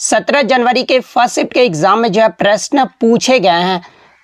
17 जनवरी के first shift के exam में जो है प्रश्न पूछे गए हैं।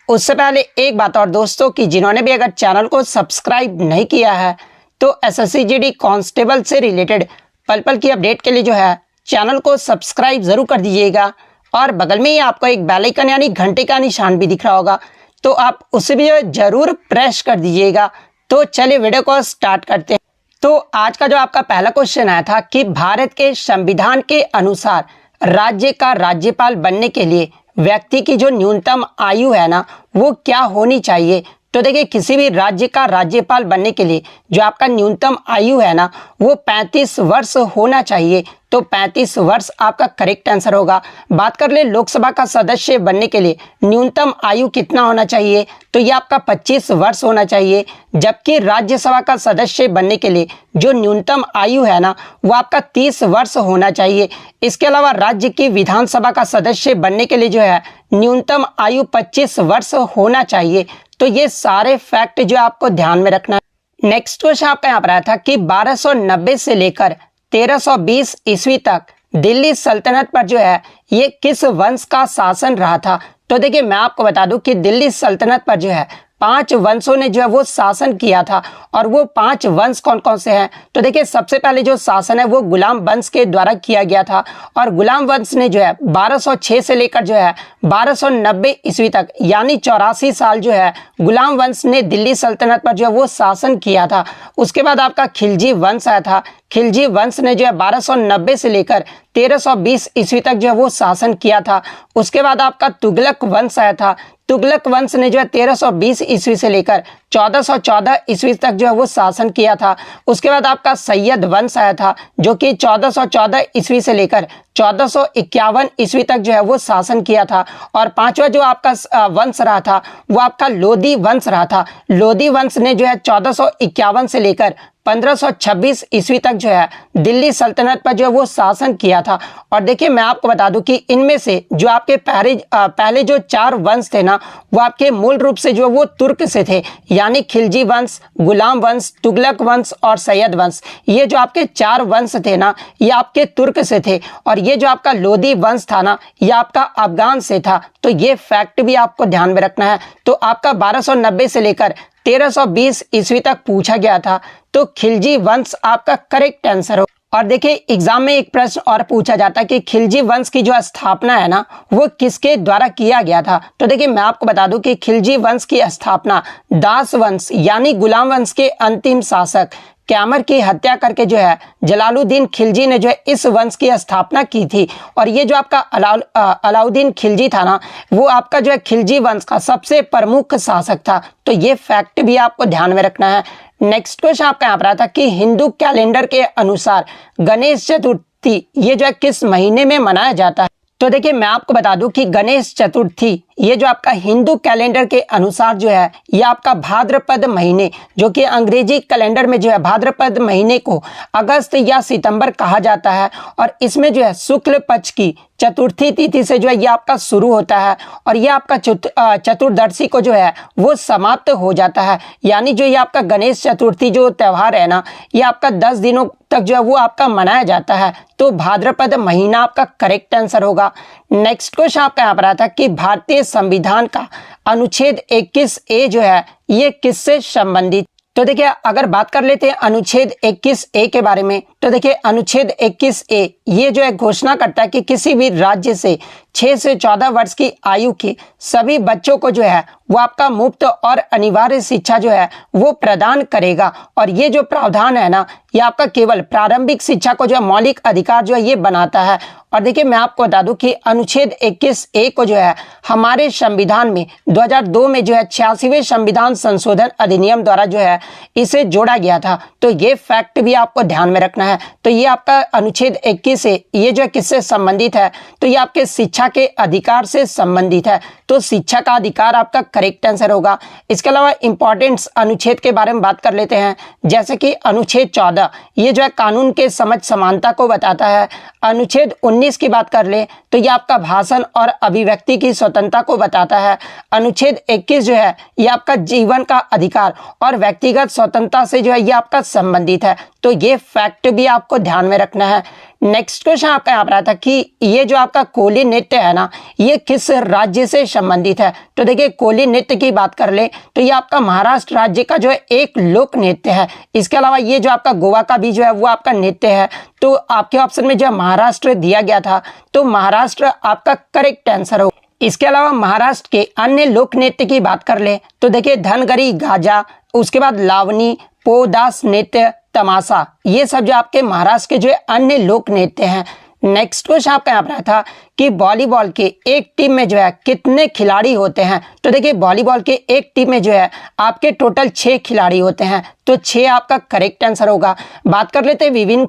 उससे पहले एक बात और दोस्तों कि जिन्होंने भी अगर चैनल को सब्सक्राइब नहीं किया है तो एसएससी जीडी कांस्टेबल से रिलेटेड पल पल की अपडेट के लिए जो है चैनल को सब्सक्राइब जरूर कर दीजिएगा और बगल में ही आपको एक बेल आइकन यानी घंटे का निशान भी दिख रहा होगा, तो आप उसे भी जो है जरूर प्रेस कर दीजिएगा। तो चलिए वीडियो को स्टार्ट करते हैं। तो आज का जो आपका पहला क्वेश्चन आया था कि भारत के संविधान के अनुसार राज्य का राज्यपाल बनने के लिए व्यक्ति की जो न्यूनतम आयु है ना वो क्या होनी चाहिए। तो देखिए किसी भी राज्य का राज्यपाल बनने के लिए जो आपका न्यूनतम आयु है ना वो 35 वर्ष होना चाहिए। तो 35 वर्ष आपका करेक्ट आंसर होगा। बात कर ले लोकसभा का सदस्य बनने के लिए न्यूनतम आयु कितना होना चाहिए, तो ये आपका 25 वर्ष होना चाहिए। जबकि राज्यसभा का सदस्य बनने के लिए जो न्यूनतम आयु है ना वो आपका 30 वर्ष होना चाहिए। इसके अलावा राज्य की विधानसभा का सदस्य बनने के लिए जो है न्यूनतम आयु 25 वर्ष होना चाहिए। तो ये सारे फैक्ट जो आपको ध्यान में रखना है। नेक्स्ट क्वेश्चन आपका यहाँ पर आया था कि 1290 से लेकर 1320 ईस्वी तक दिल्ली सल्तनत पर जो है ये किस वंश का शासन रहा था। तो देखिए मैं आपको बता दूं कि दिल्ली सल्तनत पर जो है 5 वंशों ने जो है वो शासन किया था। और वो 5 वंश कौन कौन से हैं, तो देखिए सबसे पहले जो शासन है वो गुलाम वंश के द्वारा किया गया था। और गुलाम वंश ने जो है 1206 से लेकर जो है 1290 ईस्वी तक यानी 84 साल जो है गुलाम वंश ने दिल्ली सल्तनत पर जो है वो शासन किया था। उसके बाद आपका खिलजी वंश आया था। खिलजी वंश ने जो है 1290 से लेकर 1320 ईस्वी तक जो है वो शासन किया था। उसके बाद आपका तुगलक वंश आया था। तुगलक वंश ने जो है 1320 ईस्वी से लेकर 1414 ईस्वी तक जो है वो शासन किया था। उसके बाद आपका सैयद वंश आया था जो कि 1414 ईस्वी से लेकर 1451 ईस्वी तक जो है वो शासन किया था। और पांचवा जो आपका वंश रहा था वो आपका लोधी वंश रहा था। लोधी वंश ने जो है 1451 से लेकर 1526 ईस्वी तक जो है दिल्ली सल्तनत पर जो है वो शासन किया था। और देखिए मैं आपको बता दूं कि इनमें से जो आपके पहले जो 4 वंश थे ना वो आपके मूल रूप से जो वो तुर्क से थे, यानी खिलजी वंश, गुलाम वंश, तुगलक वंश और सैयद वंश। ये जो आपके 4 वंश थे ना ये आपके तुर्क से थे। और ये जो आपका लोधी वंश था ना ये आपका अफगान से था। तो ये फैक्ट भी आपको ध्यान में रखना है। तो आपका 1290 से लेकर 1320 ईस्वी तक पूछा गया था। तो खिलजी वंश आपका करेक्ट आंसर हो। और देखिए एग्जाम में एक प्रश्न और पूछा जाता है कि खिलजी वंश की जो स्थापना है ना वो किसके द्वारा किया गया था। तो देखिए मैं आपको बता दूं कि खिलजी वंश की स्थापना दास वंश यानी गुलाम वंश के अंतिम शासक कैमर की हत्या करके जो है जलालुद्दीन खिलजी ने जो है इस वंश की स्थापना की थी। और ये जो आपका अलाउद्दीन खिलजी था ना वो आपका जो है खिलजी वंश का सबसे प्रमुख शासक था। तो ये फैक्ट भी आपको ध्यान में रखना है। नेक्स्ट क्वेश्चन आपका यहाँ पर आता कि हिंदू कैलेंडर के अनुसार गणेश चतुर्थी ये जो है किस महीने में मनाया जाता है। तो देखिए मैं आपको बता दूं कि गणेश चतुर्थी ये जो आपका हिंदू कैलेंडर के अनुसार जो है ये आपका भाद्रपद महीने जो कि अंग्रेजी कैलेंडर में जो है भाद्रपद महीने को अगस्त या सितंबर कहा जाता है। और इसमें जो है शुक्ल पक्ष की चतुर्थी तिथि से जो है ये आपका शुरू होता है और ये आपका चतुर्दशी को जो है वो समाप्त हो जाता है। यानी जो ये आपका गणेश चतुर्थी जो त्यौहार है ना ये आपका 10 दिनों तक जो है वो आपका मनाया जाता है। तो भाद्रपद महीना आपका करेक्ट आंसर होगा। नेक्स्ट क्वेश्चन आपका यहाँ पर आता है कि भारतीय संविधान का अनुच्छेद 21A जो है ये किससे संबंधित। तो देखिए अगर बात कर लेते हैं अनुच्छेद 21A के बारे में, तो देखिए अनुच्छेद 21A ये जो है घोषणा करता है कि किसी भी राज्य से 6 से 14 वर्ष की आयु के सभी बच्चों को जो है वो आपका मुफ्त और अनिवार्य शिक्षा जो है वो प्रदान करेगा। और ये जो प्रावधान है ना ये आपका केवल प्रारंभिक शिक्षा को जो है मौलिक अधिकार जो है ये बनाता है। और देखिए मैं आपको बता दूं कि अनुच्छेद 21A को जो है हमारे संविधान में 2002 में जो है 86वें संविधान संशोधन अधिनियम द्वारा जो है इसे जोड़ा गया था। तो ये फैक्ट भी आपको ध्यान में रखना है। तो ये आपका अनुच्छेद 21 से ये जो है किससे संबंधित है, तो ये आपके शिक्षा के अधिकार से संबंधित है। तो शिक्षा का अधिकार आपका करेक्ट आंसर होगा। इसके अलावा इंपॉर्टेंट अनुच्छेद के बारे में बात कर लेते हैं, जैसे कि अनुच्छेद 14 ये जो है कानून के समझ समानता को बताता है। अनुच्छेद 19 की बात कर ले तो ये आपका भाषण और अभिव्यक्ति की स्वतंत्रता को बताता है। अनुच्छेद 21 जो है ये आपका जीवन का अधिकार और व्यक्तिगत स्वतंत्रता से जो है ये आपका संबंधित है। तो ये फैक्ट भी आपको ध्यान में रखना है। नेक्स्ट क्वेश्चन आपका यहाँ पर आया था कि ये जो आपका कोली नृत्य है ना, ये किस राज्य से संबंधित है। तो देखिए कोली नृत्य की बात कर ले तो ये आपका महाराष्ट्र राज्य का जो है एक लोक नृत्य है। इसके अलावा ये जो आपका गोवा का भी जो है वो आपका नृत्य है। तो आपके ऑप्शन में जो महाराष्ट्र दिया गया था, तो महाराष्ट्र आपका करेक्ट आंसर हो। इसके अलावा महाराष्ट्र के अन्य लोक नृत्य की बात कर ले तो देखिए धनगरी गाजा, उसके बाद लावनी, पोदास नृत्य, तमाशा, ये सब जो आपके महाराष्ट्र के जो अन्य लोक नृत्य हैं। नेक्स्ट क्वेश्चन आपका यहाँ पर आया था कि वॉलीबॉल के एक टीम में जो है कितने खिलाड़ी होते हैं। तो देखिए वॉलीबॉल के एक टीम में जो है आपके टोटल 6 खिलाड़ी होते हैं। तो 6 आपका करेक्ट आंसर होगा। बात कर लेते हैं विभिन्न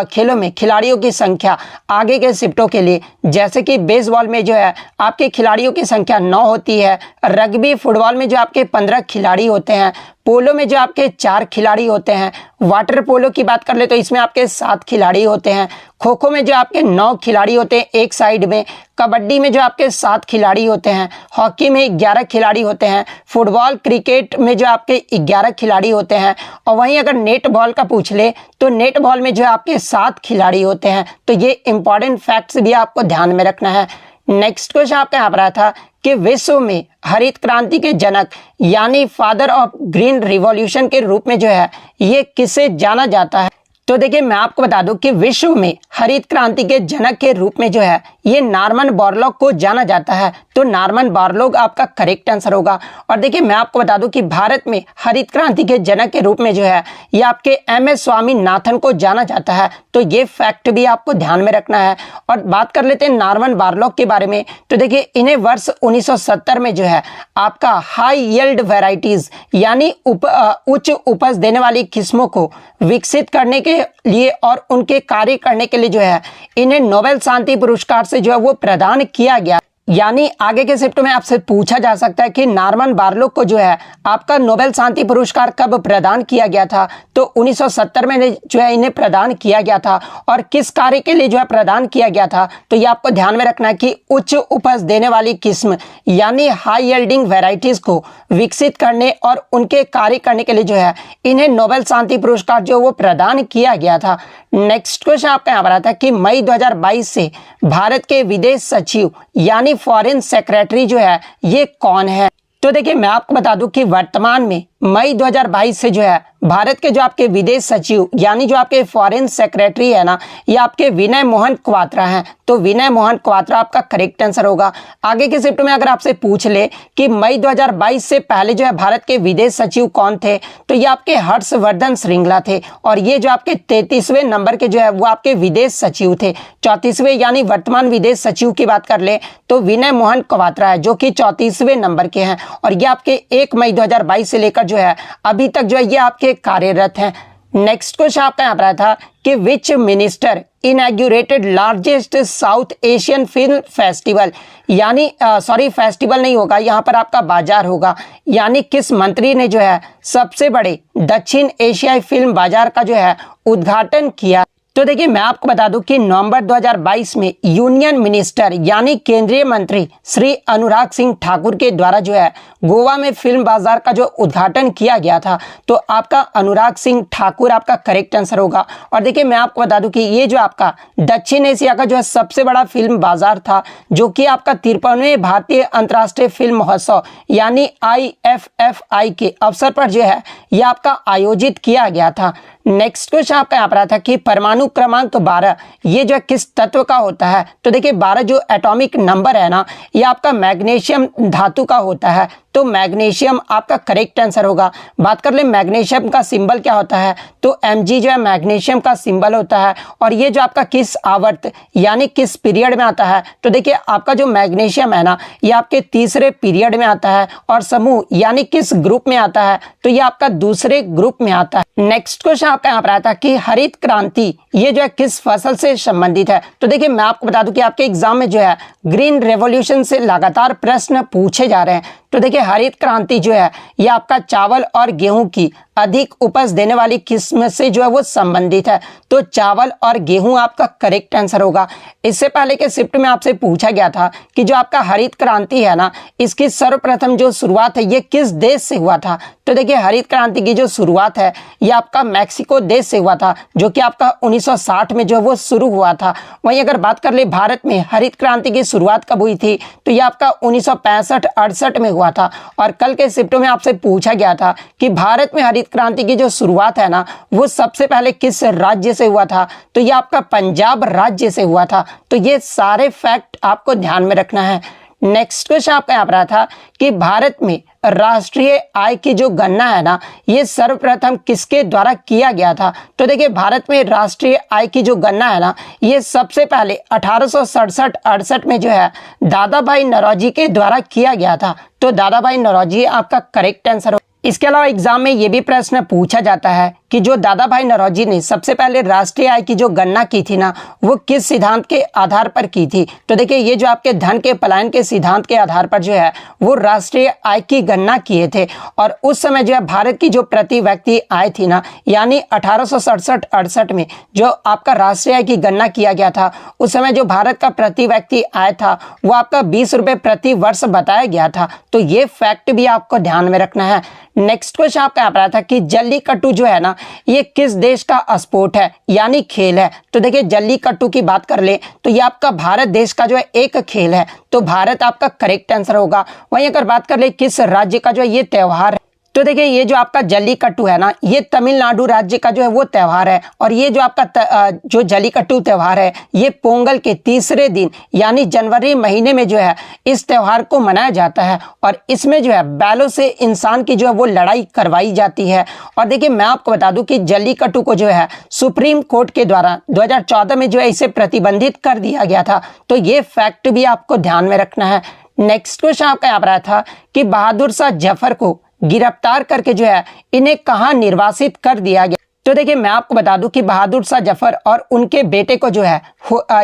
खेलों में खिलाड़ियों की संख्या आगे के शिफ्टों के लिए। जैसे कि बेसबॉल में जो है आपके खिलाड़ियों की संख्या 9 होती है। रग्बी फुटबॉल में जो आपके 15 खिलाड़ी होते हैं। पोलो में जो आपके 4 खिलाड़ी होते हैं। वाटर पोलो की बात कर ले तो इसमें आपके 7 खिलाड़ी होते हैं। खो खो में जो आपके 9 खिलाड़ी होते हैं एक साइड में। कबड्डी में जो आपके 7 खिलाड़ी होते हैं। हॉकी में 11 खिलाड़ी होते हैं। फुटबॉल क्रिकेट में जो आपके 11 खिलाड़ी होते हैं। और वहीं अगर नेट बॉल का पूछ ले तो नेट बॉल में जो आपके 7 खिलाड़ी होते हैं। तो ये इंपॉर्टेंट फैक्ट्स भी आपको ध्यान में रखना है। नेक्स्ट क्वेश्चन आपका यहाँ पर आया था कि विश्व में हरित क्रांति के जनक यानी फादर ऑफ ग्रीन रिवॉल्यूशन के रूप में जो है ये किसे जाना जाता है। तो देखिए मैं आपको बता दूं कि विश्व में हरित क्रांति के जनक के रूप में जो है ये नॉर्मन बोरलॉग को जाना जाता है। तो नॉर्मन बोरलॉग आपका करेक्ट आंसर होगा। और देखिए मैं आपको बता दूं कि भारत में हरित क्रांति के जनक के रूप में जो है ये आपके MS स्वामीनाथन को जाना जाता है। तो ये फैक्ट भी आपको ध्यान में रखना है। और बात कर लेते हैं नॉर्मन बोरलॉग के बारे में। तो देखिए इन्हें वर्ष 1970 में जो है आपका हाई यील्ड वेराइटीज यानी उच्च उपज देने वाली किस्मों को विकसित करने के लिए और उनके कार्य करने के लिए जो है इन्हें नोबेल शांति पुरस्कार से जो है वो प्रदान किया गया। यानी आगे के शिफ्ट में आपसे पूछा जा सकता है कि नॉर्मन बोरलॉग को जो है आपका नोबेल शांति पुरस्कार कब प्रदान किया गया था। तो 1970 में जो है इन्हें प्रदान किया गया था। और किस कार्य के लिए जो है प्रदान किया गया था, तो ये आपको ध्यान में रखना है कि उच्च उपज देने वाली किस्म यानी हाई यील्डिंग वेराइटीज को विकसित करने और उनके कार्य करने के लिए जो है इन्हें नोबेल शांति पुरस्कार जो वो प्रदान किया गया था। नेक्स्ट क्वेश्चन आपका यहाँ पर आता है कि मई 2022 से भारत के विदेश सचिव यानी फॉरेन सेक्रेटरी जो है ये कौन है। तो देखिए मैं आपको बता दूं कि वर्तमान में मई 2022 से जो है भारत के जो आपके विदेश सचिव यानी जो आपके फॉरेन सेक्रेटरी है ना, ये आपके विनय मोहन क्वात्रा हैं। तो विनय मोहन क्वात्रा आपका करेक्ट आंसर होगा। आगे के शिफ्ट में अगर आपसे पूछ ले कि मई 2022 से पहले जो है भारत के विदेश सचिव कौन थे, तो ये आपके हर्षवर्धन श्रृंगला थे। और ये जो आपके 33वें नंबर के जो है वो आपके विदेश सचिव थे। 34वें यानी वर्तमान विदेश सचिव की बात कर ले तो विनय मोहन क्वात्रा है जो कि 34वें नंबर के हैं। और ये आपके 1 मई 2022 से लेकर जो है अभी तक जो है ये आपके कार्यरत हैं। नेक्स्ट क्वेश्चन आपका यहाँ पर आया था कि which minister inaugurated largest South Asian film festival यानी फेस्टिवल नहीं होगा, यहाँ पर आपका बाजार होगा। यानी किस मंत्री ने जो है सबसे बड़े दक्षिण एशियाई फिल्म बाजार का जो है उद्घाटन किया। तो देखिए मैं आपको बता दूं कि नवंबर 2022 में यूनियन मिनिस्टर यानी केंद्रीय मंत्री श्री अनुराग सिंह ठाकुर के द्वारा जो है गोवा में फिल्म बाजार का जो उद्घाटन किया गया था। तो आपका अनुराग सिंह ठाकुर आपका करेक्ट आंसर होगा। और देखिए मैं आपको बता दूं कि ये जो आपका दक्षिण एशिया का जो है सबसे बड़ा फिल्म बाजार था, जो कि आपका 53वें भारतीय अंतर्राष्ट्रीय फिल्म महोत्सव यानी IFFI के अवसर पर जो है ये आपका आयोजित किया गया था। नेक्स्ट क्वेश्चन आपका यहाँ पर आया था कि परमाणु क्रमांक 12 ये जो किस तत्व का होता है। तो देखिए 12 जो एटॉमिक नंबर है ना, ये आपका मैग्नीशियम धातु का होता है। तो मैग्नीशियम आपका करेक्ट आंसर होगा। बात कर ले मैग्नीशियम का सिंबल क्या होता है, तो Mg जो है मैग्नीशियम का सिंबल होता है। और ये जो आपका किस आवर्त यानी किस पीरियड में आता है, तो देखिए आपका जो मैग्नीशियम है ना, ये आपके तीसरे पीरियड में आता है। और समूह यानी किस ग्रुप में आता है, तो ये आपका दूसरे ग्रुप में आता है। नेक्स्ट क्वेश्चन आपका यहाँ पर आता है कि हरित क्रांति ये जो है किस फसल से संबंधित है। तो देखिए मैं आपको बता दूं कि आपके एग्जाम में जो है ग्रीन रेवोल्यूशन से लगातार प्रश्न पूछे जा रहे हैं। तो देखिए हरित क्रांति जो है ये आपका चावल और गेहूं की अधिक उपज देने वाली किस्म से जो है वो संबंधित है। तो चावल और गेहूं आपका करेक्ट आंसर होगा। इससे पहले के शिफ्ट में आपसे पूछा गया था कि जो आपका हरित क्रांति है ना, इसकी सर्वप्रथम जो शुरुआत है ये किस देश से हुआ था। तो देखिए हरित क्रांति की जो शुरुआत है ये आपका मैक्सिको देश से हुआ था, जो कि आपका 1960 में जो है वो शुरू हुआ था। वहीं अगर बात कर ले भारत में हरित क्रांति की शुरुआत कब हुई थी, तो ये आपका 1965-68 में हुआ था। और कल के शिफ्ट में आपसे पूछा गया था कि भारत में हरित क्रांति की जो शुरुआत है ना, वो सबसे पहले किस राज्य से हुआ था, तो ये आपका पंजाब राज्य से हुआ था। तो ये सारे फैक्ट आपको ध्यान में रखना है। नेक्स्ट क्वेश्चन आपका यहाँ पर आया था कि भारत में राष्ट्रीय आय की जो गणना है ना, ये सर्वप्रथम किसके द्वारा किया गया था। तो देखिए भारत में राष्ट्रीय आय की जो गणना है ना, ये सबसे पहले 1867-68 में जो है दादा भाई नौरोजी के द्वारा किया गया था। तो दादा भाई नौरोजी आपका करेक्ट आंसर। इसके अलावा एग्जाम में ये भी प्रश्न पूछा जाता है कि जो दादा भाई नौरोजी ने सबसे पहले राष्ट्रीय आय की जो गणना की थी ना, वो किस सिद्धांत के आधार पर की थी। तो देखिए ये जो आपके धन के पलायन के सिद्धांत के आधार पर जो है वो राष्ट्रीय आय की गणना किए थे। और उस समय जो है भारत की जो प्रति व्यक्ति आय थी ना, यानी 1867-68 में जो आपका राष्ट्रीय आय की गणना किया गया था, उस समय जो भारत का प्रति व्यक्ति आय था वो आपका 20 रुपये प्रति वर्ष बताया गया था। तो ये फैक्ट भी आपको ध्यान में रखना है। नेक्स्ट क्वेश्चन आपका यहाँ पर आया था कि जल्लीकट्टू जो है ना, ये किस देश का स्पोर्ट है यानी खेल है। तो देखिए जल्लीकट्टू की बात कर ले तो ये आपका भारत देश का जो है एक खेल है। तो भारत आपका करेक्ट आंसर होगा। वहीं अगर बात कर ले किस राज्य का जो है ये त्यौहार है, तो देखिए ये जो आपका जल्लीकट्टू है ना, ये तमिलनाडु राज्य का जो है वो त्यौहार है। और ये जो आपका जो जल्लीकट्टू त्यौहार है ये पोंगल के तीसरे दिन यानी जनवरी महीने में जो है इस त्यौहार को मनाया जाता है। और इसमें जो है बैलों से इंसान की जो है वो लड़ाई करवाई जाती है। और देखिए मैं आपको बता दूं कि जल्लीकट्टू को जो है सुप्रीम कोर्ट के द्वारा 2014 में जो है इसे प्रतिबंधित कर दिया गया था। तो ये फैक्ट भी आपको ध्यान में रखना है। नेक्स्ट क्वेश्चन आपका यहाँ पर आया था कि बहादुर शाह जफर को गिरफ्तार करके जो है इन्हें कहां निर्वासित कर दिया गया। तो देखिए मैं आपको बता दूं कि बहादुर शाह जफर और उनके बेटे को जो है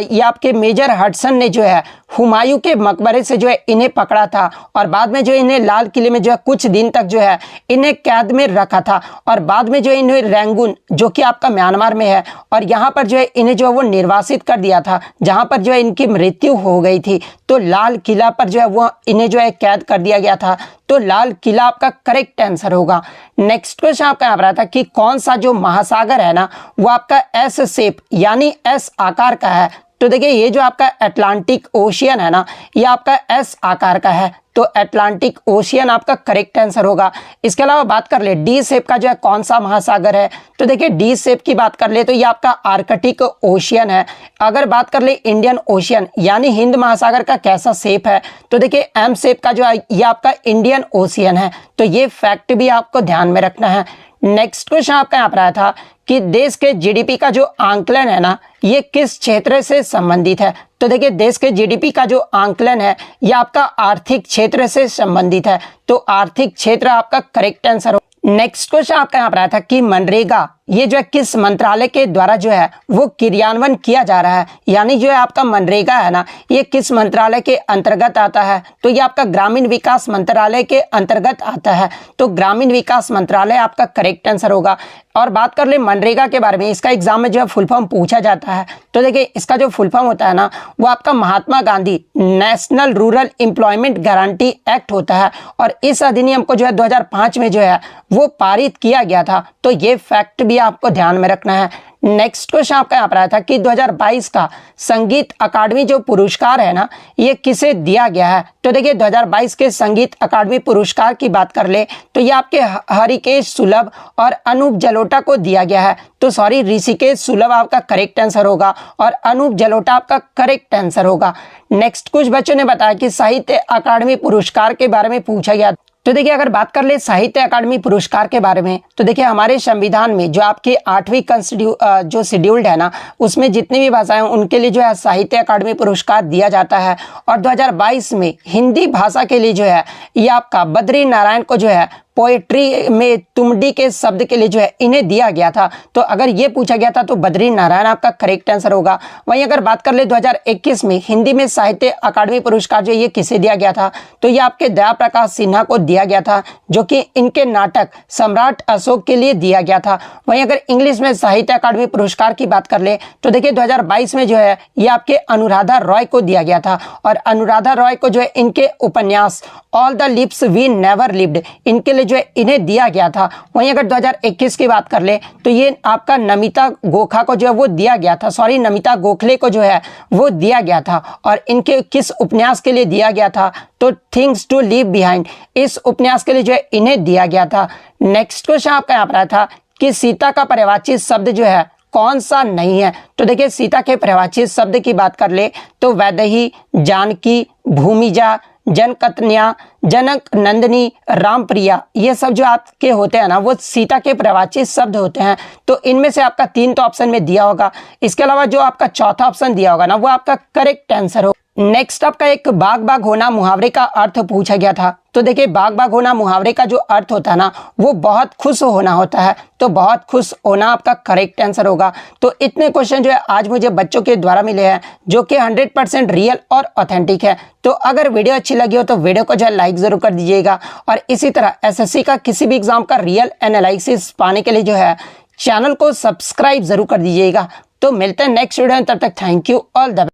ये आपके मेजर हडसन ने जो है हुमायूं के मकबरे से जो है इन्हें पकड़ा था। और बाद में जो इन्हें लाल किले में जो है कुछ दिन तक जो है इन्हें कैद में रखा था। और बाद में जो इन्हें रंगून जो कि आपका म्यांमार में है, और यहाँ पर जो है इन्हें जो है वो निर्वासित कर दिया था, जहाँ पर जो है इनकी मृत्यु हो गई थी। तो लाल किला पर जो है वो इन्हें जो है कैद कर दिया गया था। तो लाल किला आपका करेक्ट आंसर होगा। नेक्स्ट क्वेश्चन आपका यहाँ पर आता है कि कौन सा जो महासागर है ना, वो आपका एस शेप यानी एस आकार का है। तो देखिए ये जो आपका अटलांटिक ओशियन है ना, ये आपका एस आकार का है। तो अटलांटिक ओशियन आपका करेक्ट आंसर होगा। इसके अलावा बात कर ले डी शेप का जो है कौन सा महासागर है। तो देखिए डी शेप की बात कर ले तो ये आपका आर्कटिक ओशियन है। अगर बात कर ले इंडियन ओशियन यानी हिंद महासागर का कैसा शेप है, तो देखिए एम शेप का जो है ये आपका इंडियन ओशियन है। तो ये फैक्ट भी आपको ध्यान में रखना है। नेक्स्ट क्वेश्चन आपका यहाँ पर आया था कि देश के जीडीपी का जो आंकलन है ना, ये किस क्षेत्र से संबंधित है। तो देखिए देश के जीडीपी का जो आंकलन है ये आपका आर्थिक क्षेत्र से संबंधित है। तो आर्थिक क्षेत्र आपका करेक्ट आंसर हो। नेक्स्ट क्वेश्चन आपका यहाँ पर आया था कि मनरेगा ये जो है किस मंत्रालय के द्वारा जो है वो क्रियान्वयन किया जा रहा है, यानी जो है आपका मनरेगा है ना, ये किस मंत्रालय के अंतर्गत आता है। तो ये आपका ग्रामीण विकास मंत्रालय के अंतर्गत आता है। तो ग्रामीण विकास मंत्रालय आपका करेक्ट आंसर होगा। और बात कर ले मनरेगा के बारे में, इसका एग्जाम में जो है फुल फॉर्म पूछा जाता है। तो देखिए इसका जो फुल फॉर्म होता है ना, वो आपका Mahatma Gandhi national rural employment guarantee act होता है। और इस अधिनियम को जो है 2005 में जो है वो पारित किया गया था। तो ये फैक्ट भी आपको ध्यान में रखना है। नेक्स्ट क्वेश्चन आपका यहाँ पर आया था कि 2022 का संगीत अकादमी जो पुरस्कार है ना, ये किसे दिया गया है। तो देखिए 2022 के संगीत अकादमी पुरस्कार की बात कर ले तो ये आपके हरिकेश सुलभ और अनूप जलोटा को दिया गया है। तो सॉरी, ऋषिकेश सुलभ आपका करेक्ट आंसर होगा और अनूप जलोटा आपका करेक्ट आंसर होगा। नेक्स्ट कुछ बच्चों ने बताया कि साहित्य अकादमी पुरस्कार के बारे में पूछा गया। तो देखिए अगर बात कर ले साहित्य अकादमी पुरस्कार के बारे में, तो देखिए हमारे संविधान में जो आपके 8वीं जो शेड्यूल्ड है ना, उसमें जितनी भी भाषाएं उनके लिए जो है साहित्य अकादमी पुरस्कार दिया जाता है। और 2022 में हिंदी भाषा के लिए जो है ये आपका बद्री नारायण को जो है पोएट्री में तुमडी के शब्द के लिए जो है इन्हें दिया गया था। तो अगर ये पूछा गया था तो बद्री नारायण आपका करेक्ट आंसर होगा। वहीं अगर बात कर ले 2021 में हिंदी में साहित्य अकादमी पुरस्कार जो ये किसे दिया गया था, तो ये आपके दया प्रकाश सिन्हा को दिया गया था, जो कि इनके नाटक सम्राट अशोक के लिए दिया गया था। वहीं अगर इंग्लिश में साहित्य अकादमी पुरस्कार की बात कर ले तो देखिए 2022 में जो है ये आपके अनुराधा रॉय को दिया गया था, और अनुराधा रॉय को जो है इनके उपन्यास all the lives we never lived इनके लिए जो है इन्हें दिया गया था। वहीं अगर 2021 की बात कर ले तो ये आपका नमिता गोखा को जो है वो दिया गया था, सॉरी नमिता गोखले को जो है वो दिया गया था। और इनके किस उपन्यास के लिए दिया गया था, तो थिंग्स टू लीव बिहाइंड इस उपन्यास के लिए जो है इन्हें दिया गया था। नेक्स्ट क्वेश्चन आपका यहाँ पर आया था कि सीता का पर्यायवाची शब्द जो है कौन सा नहीं है। तो देखिए सीता के पर्यायवाची शब्द की बात कर ले तो वैदेही, जानकी, भूमिजा, जनकन्या, जनक नंदिनी, रामप्रिया, ये सब जो आपके होते हैं ना वो सीता के पर्यायवाची शब्द होते हैं। तो इनमें से आपका 3 तो ऑप्शन में दिया होगा, इसके अलावा जो आपका चौथा ऑप्शन दिया होगा ना वो आपका करेक्ट आंसर हो। नेक्स्ट आपका एक बाग बाग होना मुहावरे का अर्थ पूछा गया था। तो देखिए बाग बाग होना मुहावरे का जो अर्थ होता है ना वो बहुत खुश होना होता है, तो बहुत खुश होना आपका करेक्ट आंसर होगा। तो इतने क्वेश्चन जो है आज मुझे बच्चों के द्वारा मिले हैं जो कि 100% रियल और ऑथेंटिक है। तो अगर वीडियो अच्छी लगी हो तो वीडियो को जो है लाइक जरूर कर दीजिएगा, और इसी तरह एसएससी का किसी भी एग्जाम का रियल एनालिसिस पाने के लिए जो है चैनल को सब्सक्राइब जरूर कर दीजिएगा। तो मिलते हैं नेक्स्ट वीडियो में, तब तक थैंक यू ऑल द